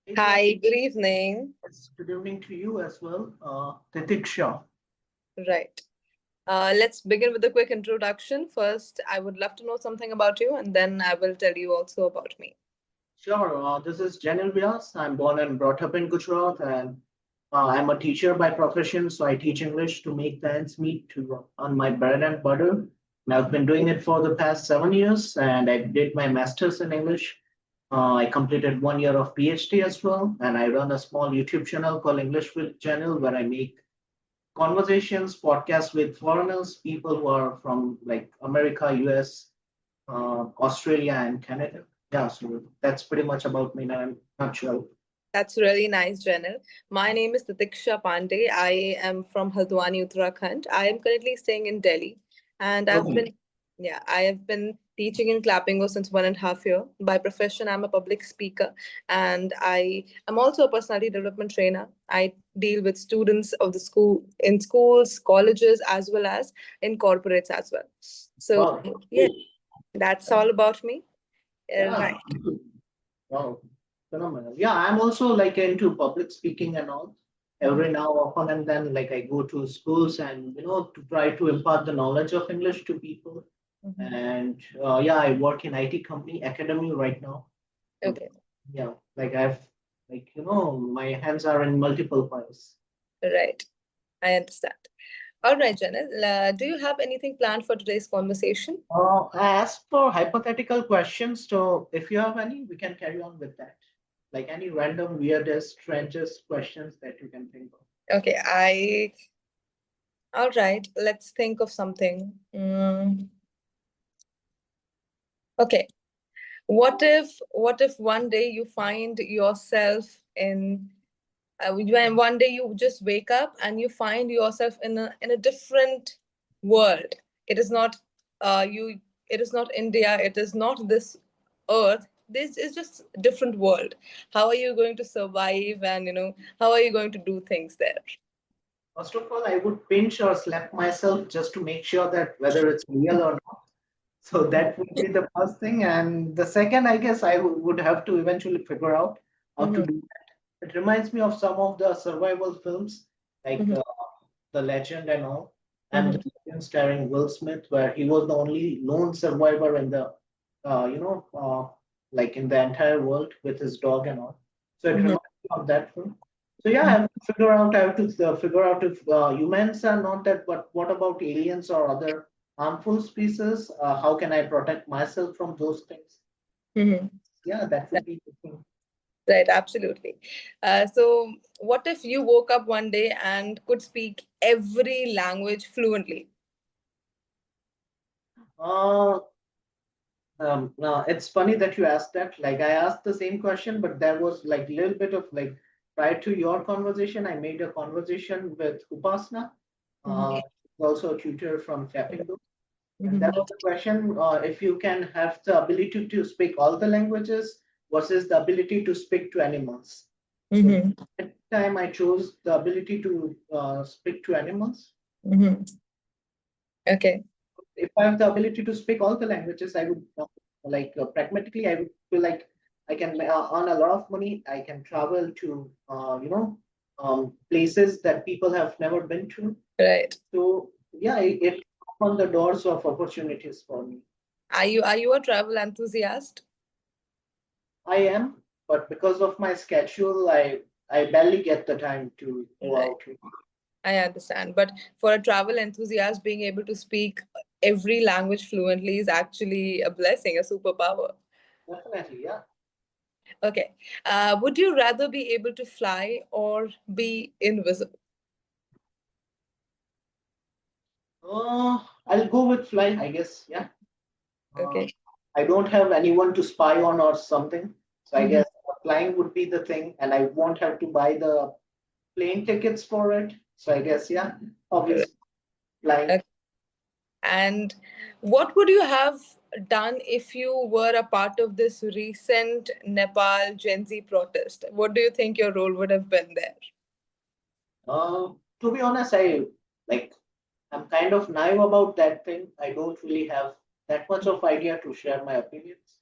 Hi, good evening. Yes, good evening to you as well, Titiksha. Right. Let's begin with a quick introduction. First, I would love to know something about you, and then I will tell you also about me. Sure, this is Janil Vyas. I'm born and brought up in Gujarat, and I'm a teacher by profession. So I teach English to make the ends meet to on my bread and butter. And I've been doing it for the past 7 years, and I did my master's in English. I completed 1 year of PhD as well, and I run a small YouTube channel called English with Channel, where I make conversations, podcasts with foreigners, people who are from like America, US, Australia, and Canada. Yeah, so that's pretty much about me in a nutshell. That's really nice, Janil. My name is Titiksha Pandey. I am from Haldwani, Uttarakhand. I am currently staying in Delhi, and Okay. I have been teaching in Clappingo since 1.5 years. By profession, I'm a public speaker, and I am also a personality development trainer. I deal with students of the school in schools, colleges, as well as in corporates as well. So, Wow. yeah, that's all about me. Yeah. Right. Wow. Phenomenal. Yeah, I'm also like into public speaking and all. Mhm. Every now often and then, like I go to schools and to try to impart the knowledge of English to people. Mhm. And yeah, I work in IT company academy right now. So Okay, yeah, like my hands are in multiple piles. right. I understand. All right, Janil. Do you have anything planned for today's conversation? As for hypothetical questions, so if you have any, we can carry on with that. Like any random, weirdest, strangest questions that you can think of. Okay, all right, let's think of something. Okay, what if one day you find yourself in, when one day you just wake up and you find yourself in a different world. It is not you. It is not India. It is not this Earth. This is just a different world. How are you going to survive, and how are you going to do things there? First of all, I would pinch or slap myself just to make sure that whether it's real or not. So that would be the first thing. And the second, I guess I would have to eventually figure out how to Mhm, do that. It reminds me of some of the survival films, like mhm, The Legend and all, and mhm, The Legend starring Will Smith, where he was the only lone survivor in the, like in the entire world with his dog and all. So it mhm, reminds me of that film. So yeah, I mhm. have to figure out. I have to figure out if humans are not that, but what about aliens or other harmful species? How can I protect myself from those things? Mhm. Yeah, that would be the thing. Right, absolutely. So, what if you woke up one day and could speak every language fluently? Uh, it's funny that you asked that. Like I asked the same question, but there was like a little bit of like prior to your conversation, I made a conversation with Upasna, Mhm, also a tutor from Tappingo. And that mhm, was the question, if you can have the ability to speak all the languages versus the ability to speak to animals. So mhm. at the time I chose the ability to speak to animals. Mhm. Okay. If I have the ability to speak all the languages, I would pragmatically, I would feel like I can earn a lot of money. I can travel to places that people have never been to. Right. So yeah, it opened the doors of opportunities for me. Are you a travel enthusiast? I am, but because of my schedule, I barely get the time to go Right. out. I understand. But for a travel enthusiast, being able to speak every language fluently is actually a blessing, a superpower. Definitely, yeah. Okay. Would you rather be able to fly or be invisible? I'll go with fly, I guess. Yeah. Uh, Okay. I don't have anyone to spy on or something. So I Mhm. guess flying would be the thing, and I won't have to buy the plane tickets for it. So I guess, yeah, Right. obviously flying. Okay. And what would you have done if you were a part of this recent Nepal Gen Z protest? What do you think your role would have been there? To be honest, like I'm kind of naive about that thing. I don't really have that much of idea to share my opinions.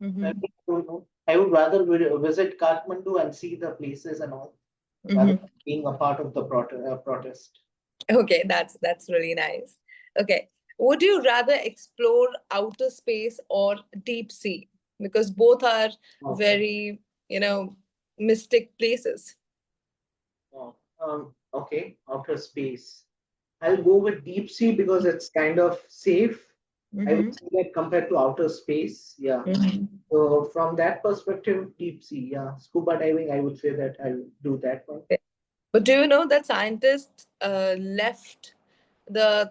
I Mm-hmm. really don't know. I would rather visit Kathmandu and see the places and all, rather Mhm. than being a part of the protest. Okay, that's really nice. Okay. Would you rather explore outer space or deep sea? Because both are Okay. very, mystic places. Oh, okay, outer space. I'll go with deep sea because it's kind of safe. I would Mm-hmm. say that compared to outer space, yeah. Mm-hmm. So from that perspective, deep sea, yeah. Scuba diving, I would say that I will do that one. But do you know that scientists left their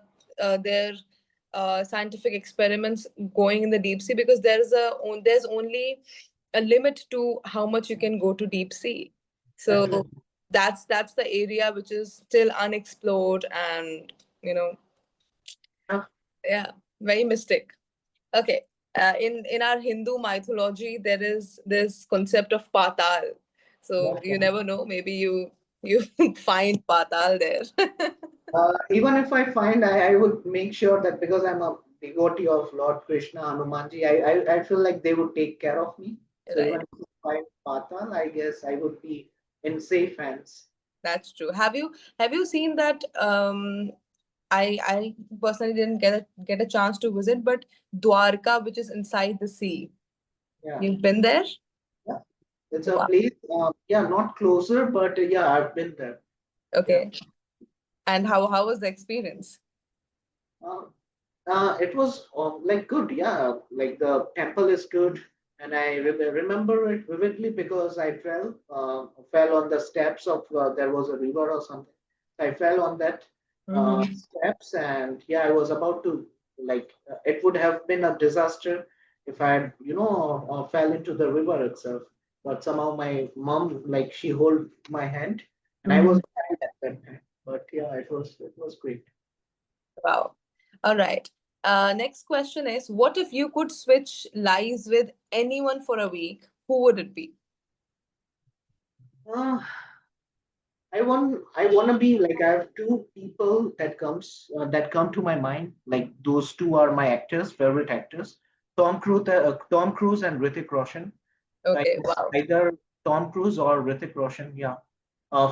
scientific experiments going in the deep sea because there's only a limit to how much you can go to deep sea. So Definitely. that's the area which is still unexplored and you know Yeah, yeah, very mystic. Okay. In our Hindu mythology, there is this concept of patal. So that's you one. never know. Maybe you find patal there. Even if I find, I would make sure that because I'm a devotee of Lord Krishna, Hanumanji, I feel like they would take care of me. So even Right. if I find Patal, I guess I would be in safe hands. That's true. Have you seen that? I personally didn't get a chance to visit, but Dwarka, which is inside the sea. Yeah. You've been there? Yeah. It's a Wow. place, yeah, not closer, but yeah, I've been there. Yeah. Okay. And how was the experience? Uh, it was like good, yeah. Like the temple is good, and I remember it vividly because I fell on the steps of there was a river or something. I fell on that Mm-hmm. steps, and yeah, I was about to like it would have been a disaster if I had fell into the river itself. But somehow my mom like she hold my hand, and I was Mm-hmm. carried at that time. But yeah, it was great. Wow. All right. Next question is, what if you could switch lives with anyone for a week? Who would it be? Uh, I want to be like I have two people that come to my mind. Like those two are my actors, favorite actors. Tom Cruise and Hrithik Roshan. So I Okay. guess Wow. either Tom Cruise or Hrithik Roshan. Yeah.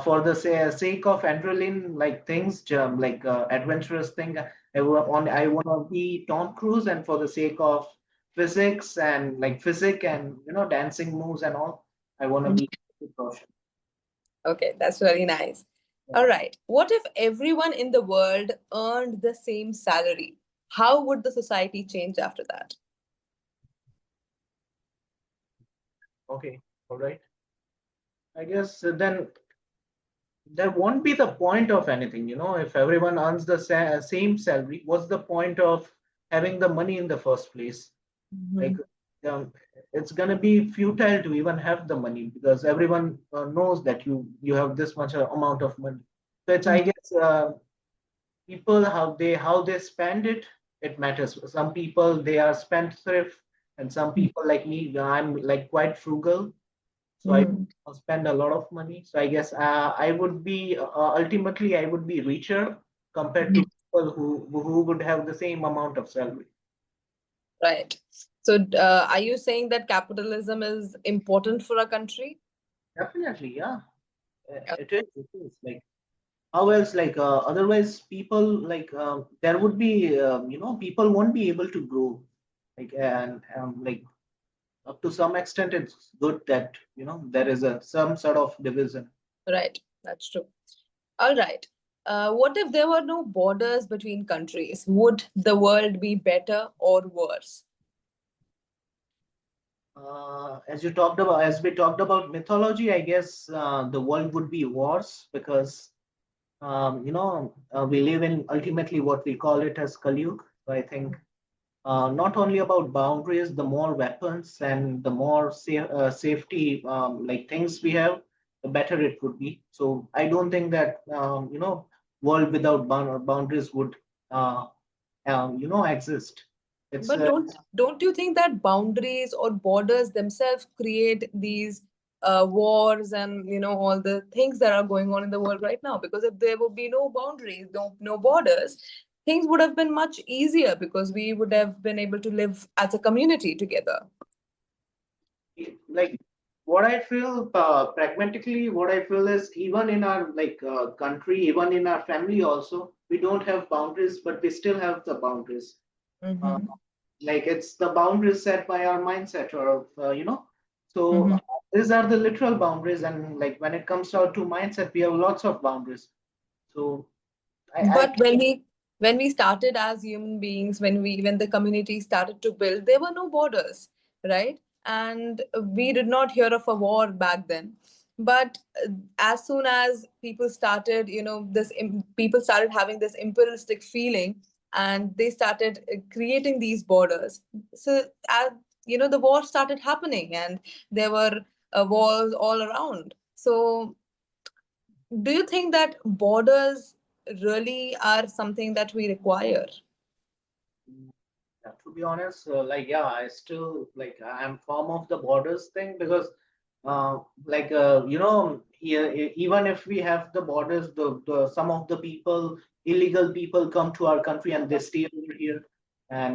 For the sake of adrenaline, like things, like adventurous thing, I want to be Tom Cruise, and for the sake of physics and like physics and dancing moves and all, I want to Mhm. be Hrithik Roshan. Okay, that's really nice. All right. What if everyone in the world earned the same salary? How would the society change after that? Okay, all right. I guess then there won't be the point of anything, if everyone earns the same salary, what's the point of having the money in the first place? Like, Mhm. um, it's gonna be futile to even have the money because everyone knows that you have this much amount of money. So it's, I guess, people how they spend it. It matters. Some people they are spendthrift, and some people like me, I'm like quite frugal. So I Mhm. spend a lot of money. So I guess I would be ultimately I would be richer compared to Mhm. people who would have the same amount of salary. Right. So, are you saying that capitalism is important for a country? Definitely, yeah. It is. It is like how else? Like otherwise, people like there would be people won't be able to grow. Like and like up to some extent, it's good that there is a some sort of division. Right. That's true. All right. What if there were no borders between countries? Would the world be better or worse? As we talked about mythology, I guess the world would be wars because we live in ultimately what we call it as Kali Yuga. So I think not only about boundaries, the more weapons and the more safety like things we have, the better it would be. So I don't think that world without boundaries would exist. It's But don't you think that boundaries or borders themselves create these wars and all the things that are going on in the world right now? Because if there would be no boundaries, no borders, things would have been much easier because we would have been able to live as a community together. like what I feel pragmatically, what I feel is even in our country, even in our family also, we don't have boundaries, but we still have the boundaries. Uh, Mm-hmm. like it's the boundaries set by our mindset, or So Mm-hmm. these are the literal boundaries, and like when it comes out to mindset, we have lots of boundaries. So I But when we started as human beings, when the community started to build, there were no borders, right? And we did not hear of a war back then. But as soon as people started, people started having this imperialistic feeling, and they started creating these borders. So, the war started happening, and there were wars all around. So do you think that borders really are something that we require? Yeah, to be honest, I still I'm form of the borders thing because, even if we have the borders, the some of the people, illegal people come to our country and they stay over here,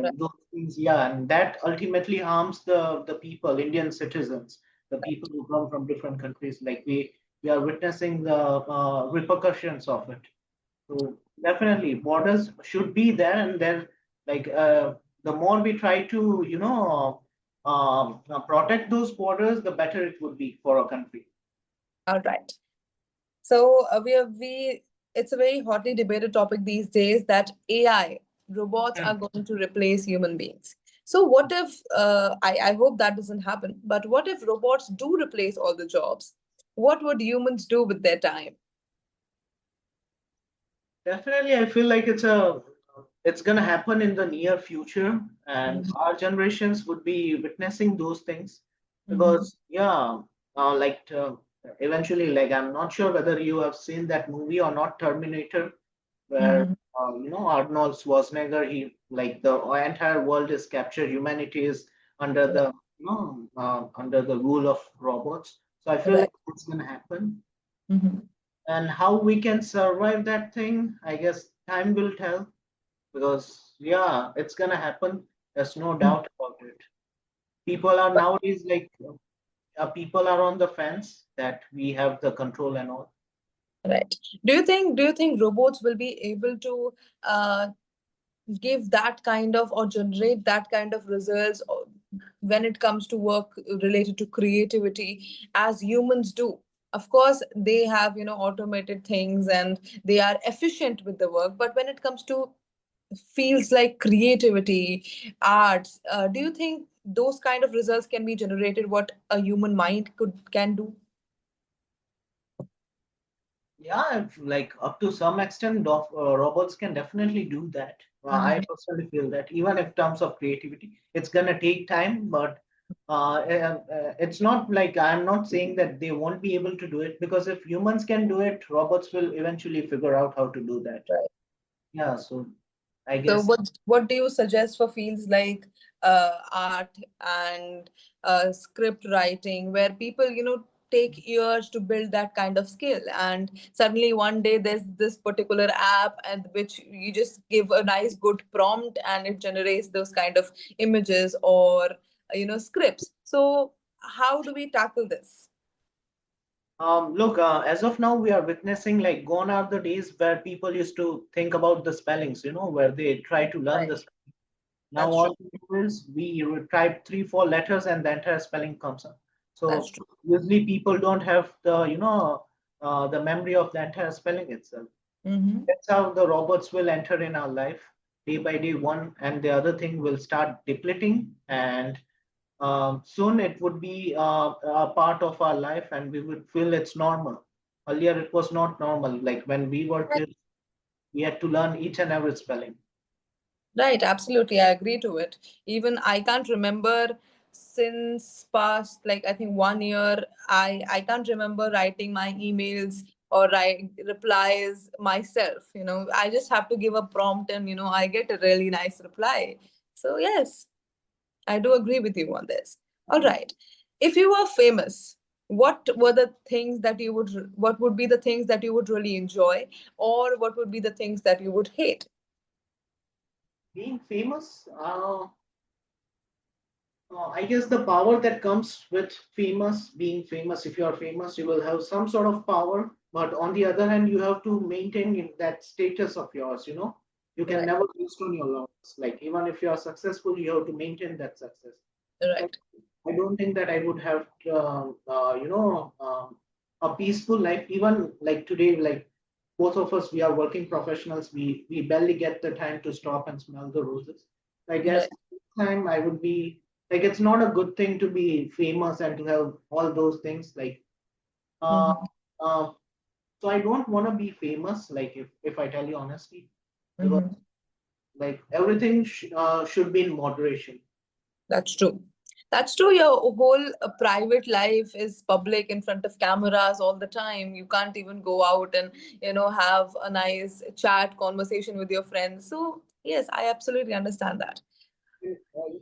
Right. and those things, yeah, and that ultimately harms the people, Indian citizens, the people who come from different countries. Like we are witnessing the repercussions of it. So definitely, borders should be there, and then like the more we try to protect those borders, the better it would be for a country. All right. So we it's a very hotly debated topic these days that AI robots are Hmm. going to replace human beings. So what if I hope that doesn't happen, but what if robots do replace all the jobs? What would humans do with their time? Definitely, I feel like it's gonna happen in the near future, and Mhm. our generations would be witnessing those things Mhm. because yeah, eventually, like I'm not sure whether you have seen that movie or not, Terminator, where Mhm. Arnold Schwarzenegger, he like the entire world is captured, humanity is under Right. the under the rule of robots. So I feel Right. like it's gonna happen, Mhm. and how we can survive that thing, I guess time will tell, because yeah, it's gonna happen. There's no doubt about it. People are nowadays people are on the fence that we have the control and all. Right. Do you think robots will be able to uh, give that kind of or generate that kind of results when it comes to work related to creativity as humans do? Of course, they have automated things and they are efficient with the work. But when it comes to fields like creativity, arts, do you think those kind of results can be generated what a human mind can do? Yeah, like up to some extent, robots can definitely do that. I Mhm. personally feel that even in terms of creativity, it's gonna take time, but it's not like I'm not saying that they won't be able to do it, because if humans can do it, robots will eventually figure out how to do that. Yeah, so I So guess what do you suggest for fields like art and script writing, where people take years to build that kind of skill, and suddenly one day there's this particular app and which you just give a nice good prompt and it generates those kind of images or scripts. So how do we tackle this? look, as of now, we are witnessing like gone are the days where people used to think about the spellings, where they try to learn the. Right. Now That's true. all we do is we type three, four letters and the entire spelling comes up. That's So true. usually people don't have the memory of the entire spelling itself. Mm-hmm. That's how the robots will enter in our life day by day. One and the other thing will start depleting, and soon it would be a part of our life, and we would feel it's normal. Earlier it was not normal. Like when we were kids, we had to learn each and every spelling. Right, absolutely. I agree to it. Even I can't remember since past, like I think 1 year, I can't remember writing my emails or write replies myself. I just have to give a prompt and I get a really nice reply. So yes, I do agree with you on this. All right. If you were famous, what would be the things that you would really enjoy, or what would be the things that you would hate? Being famous, I guess the power that comes with being famous, if you are famous, you will have some sort of power. But on the other hand, you have to maintain that status of yours, you know. You can Right, never rest on your laurels. Like, even if you are successful, you have to maintain that success. And right. I don't think that I would have, a peaceful life. Even like today, like both of us, we are working professionals. We barely get the time to stop and smell the roses. I guess Right. time I would be like, it's not a good thing to be famous and to have all those things. Like, uh, Mhm, uh, so I don't want to be famous. Like, if I tell you honestly, because mhm. like everything should be in moderation. That's true. That's true. Your whole private life is public in front of cameras all the time. You can't even go out and, have a nice chat conversation with your friends. So, yes, I absolutely understand that.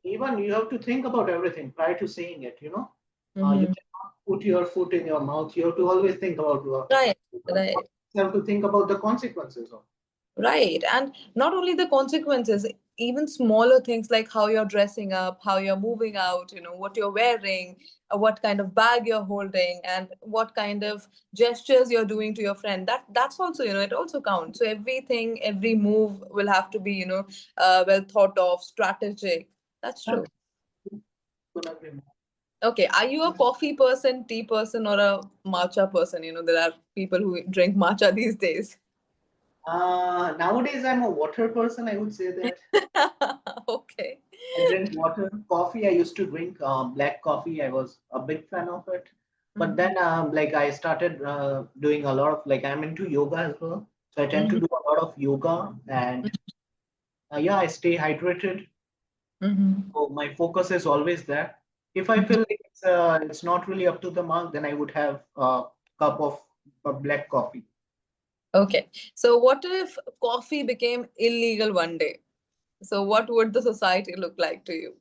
Even you have to think about everything prior to saying it, you know. You Hmm. cannot put your foot in your mouth. You have to always think about Right, what right. you have to think about the consequences of. Right. And not only the consequences, even smaller things like how you're dressing up, how you're moving out, what you're wearing, what kind of bag you're holding, and what kind of gestures you're doing to your friend. That's also, it also counts. So everything, every move will have to be, well thought of, strategic. That's Yeah, true. couldn't agree more. Okay. Are you a coffee person, tea person, or a matcha person? There are people who drink matcha these days. Nowadays, I'm a water person. I would say that Okay. I drink water. Coffee, I used to drink black coffee. I was a big fan of it. But Mhm. then, like, I started doing a lot of, like, I'm into yoga as well. So I tend to Mhm. do a lot of yoga, and yeah, I stay hydrated. Mhm. So my focus is always there. If I Mhm. feel like it's not really up to the mark, then I would have a cup of black coffee. Okay. So what if coffee became illegal one day? So what would the society look like to you?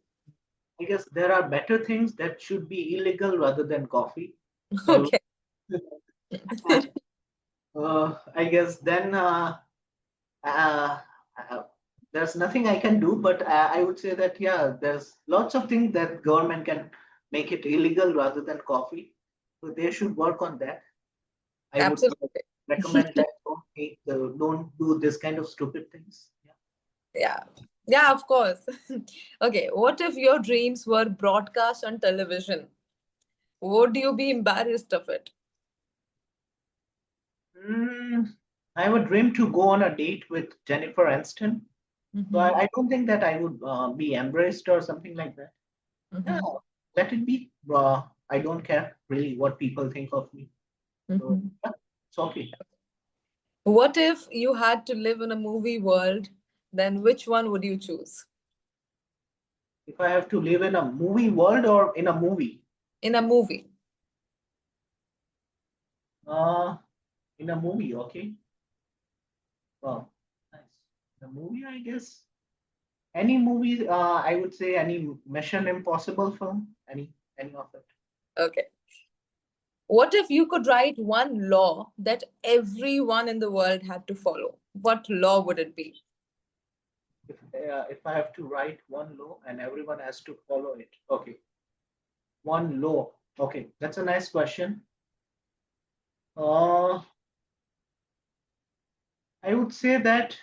I guess there are better things that should be illegal rather than coffee. So Okay. I guess then uh, uh, there's nothing I can do, but I would say that yeah, there's lots of things that government can make it illegal rather than coffee. So they should work on that. I would Absolutely. recommend that don't do this kind of stupid things. Yeah. Yeah. Yeah, of course. Okay. What if your dreams were broadcast on television? Would you be embarrassed of it? Mm, I have a dream to go on a date with Jennifer Aniston. So Mm-hmm. I don't think that I would be embraced or something like that. Yeah, Mm-hmm. let it be. I don't care really what people think of me. So Mm-hmm. yeah, it's okay. What if you had to live in a movie world? Then which one would you choose? If I have to live in a movie world or in a movie, In a movie. uh, in a movie, okay. Wow, nice. The movie, I guess. Any movie, I would say any Mission Impossible film, any of it. Okay. What if you could write one law that everyone in the world had to follow? What law would it be? If I have to write one law and everyone has to follow it, okay. One law, okay. That's a nice question. Uh, I would say that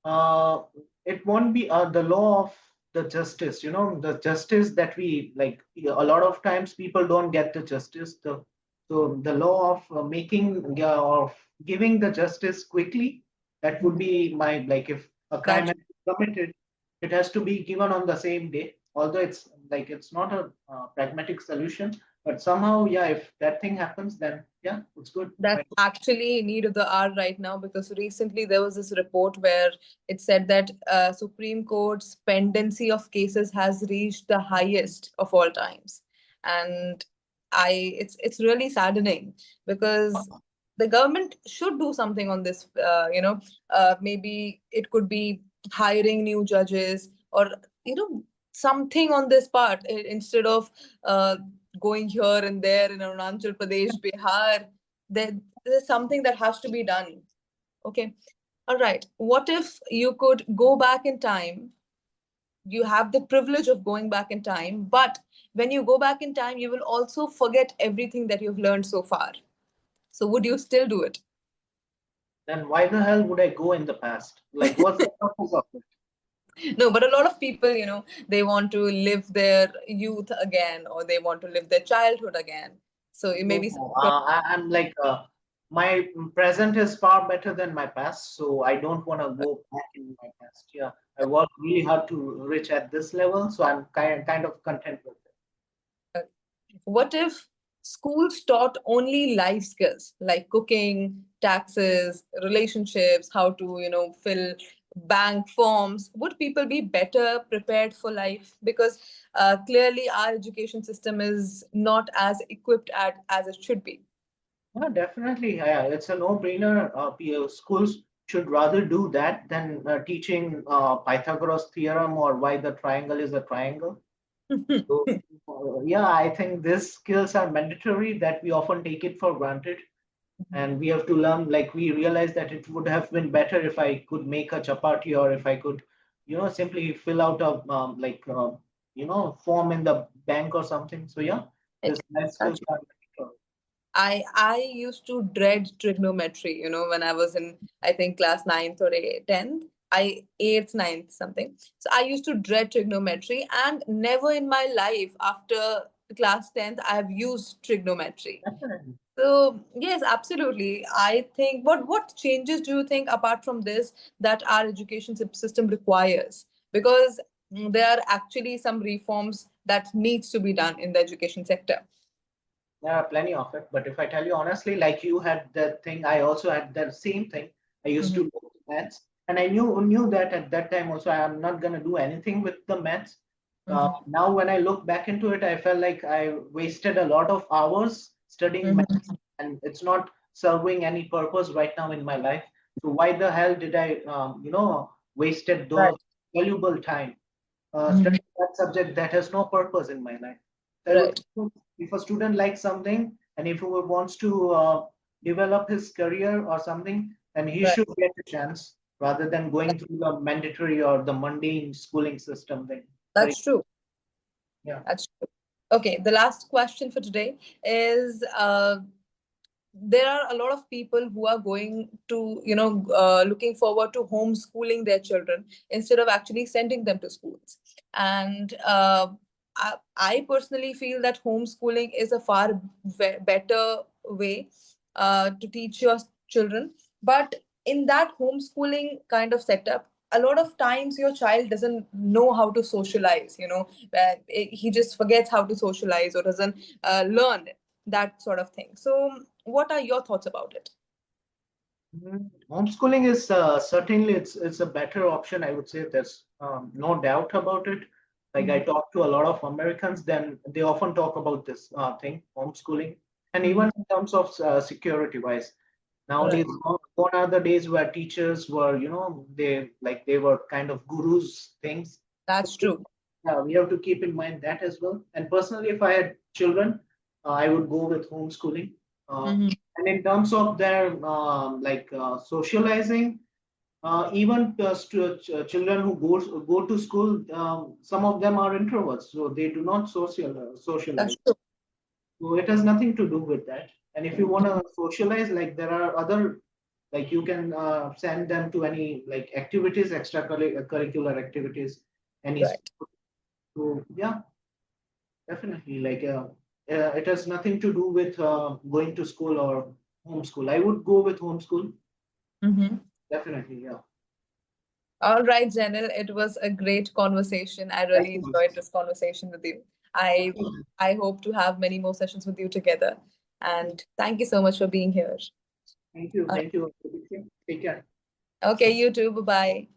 uh, it won't be the law of the justice. You know, the justice that we like. A lot of times people don't get the justice. So the law of making of giving the justice quickly. That would be my like if a crime That has been committed, it has to be given on the same day. Although it's like it's not a pragmatic solution, but somehow yeah, if that thing happens, then yeah, it's good. that's actually need of the hour right now, because recently there was this report where it said that Supreme Court's pendency of cases has reached the highest of all times, and it's really saddening, because the government should do something on this. Maybe it could be hiring new judges, or something on this part, instead of uh, going here and there in Arunachal Pradesh, Bihar. There's something that has to be done. Okay. All right. What if you could go back in time, you have the privilege of going back in time, but when you go back in time, you will also forget everything that you've learned so far. So would you still do it? Then why the hell would I go in the past? Like, what's the purpose of it? No, but a lot of people, they want to live their youth again, or they want to live their childhood again. So it may be No, I'm like, my present is far better than my past, so I don't want to go back in my past. Yeah, I worked really hard to reach at this level, so I'm kind of content with it. what if schools taught only life skills like cooking, taxes, relationships, how to, fill bank forms? Would people be better prepared for life? Because clearly our education system is not as equipped as it should be. Yeah, definitely. Yeah, it's a no-brainer. Schools should rather do that than teaching Pythagoras theorem or why the triangle is a triangle. So, yeah, I think these skills are mandatory that we often take it for granted. And we have to learn, like, we realize that it would have been better if I could make a chapati or if I could, simply fill out a, form in the bank or something. So, yeah, this life skills are mandatory. I used to dread trigonometry, when I was in, I think, class ninth or 10th. Eighth, ninth, something. So I used to dread trigonometry, and never in my life after class 10th I have used trigonometry. Definitely. So yes, absolutely. I think what changes do you think apart from this that our education system requires? Because there are actually some reforms that needs to be done in the education sector. There are plenty of it, but if I tell you honestly, like you had that thing, I also had the same thing. I used Mhm. to do maths, and I knew that at that time also I am not gonna do anything with the maths. Mhm. Now when I look back into it, I felt like I wasted a lot of hours studying maths, Mhm. and it's not serving any purpose right now in my life. So why the hell did I, wasted Right. those valuable time Mhm. studying that subject that has no purpose in my life? So I would Right. think if a student likes something and if he wants to develop his career or something, then he Right. should get a chance rather than going through the mandatory or the mundane schooling system thing. Very, That's true. yeah. That's true. Okay, the last question for today is there are a lot of people who are going to, looking forward to homeschooling their children instead of actually sending them to schools. And I personally feel that homeschooling is a far better way to teach your children. But in that homeschooling kind of setup, a lot of times your child doesn't know how to socialize, he just forgets how to socialize or doesn't learn that sort of thing. So what are your thoughts about it? Homeschooling is certainly it's a better option. I would say there's no doubt about it. Like I Mhm. talk to a lot of Americans, then they often talk about this thing, homeschooling, and Mhm. even in terms of security wise. Nowadays, Right. gone are the days where teachers were, they were kind of gurus things. So That's true. we have to keep in mind that as well. And personally, if I had children, I would go with homeschooling. Mhm. And in terms of their socializing, even children who go to school, some of them are introverts, so they do not That's socialize. true. So it has nothing to do with that. And if you want to socialize, like there are other, like you can send them to any like activities, extracurricular activities, any Right. sport. So yeah, definitely. It has nothing to do with going to school or homeschool. I would go with homeschool. Mhm. Definitely, yeah. All right, Janil, it was a great conversation. I really enjoyed this conversation with you. I I hope to have many more sessions with you together. And thank you so much for being here. Thank you. Uh, Thank you. Take care. okay, you too. Bye bye.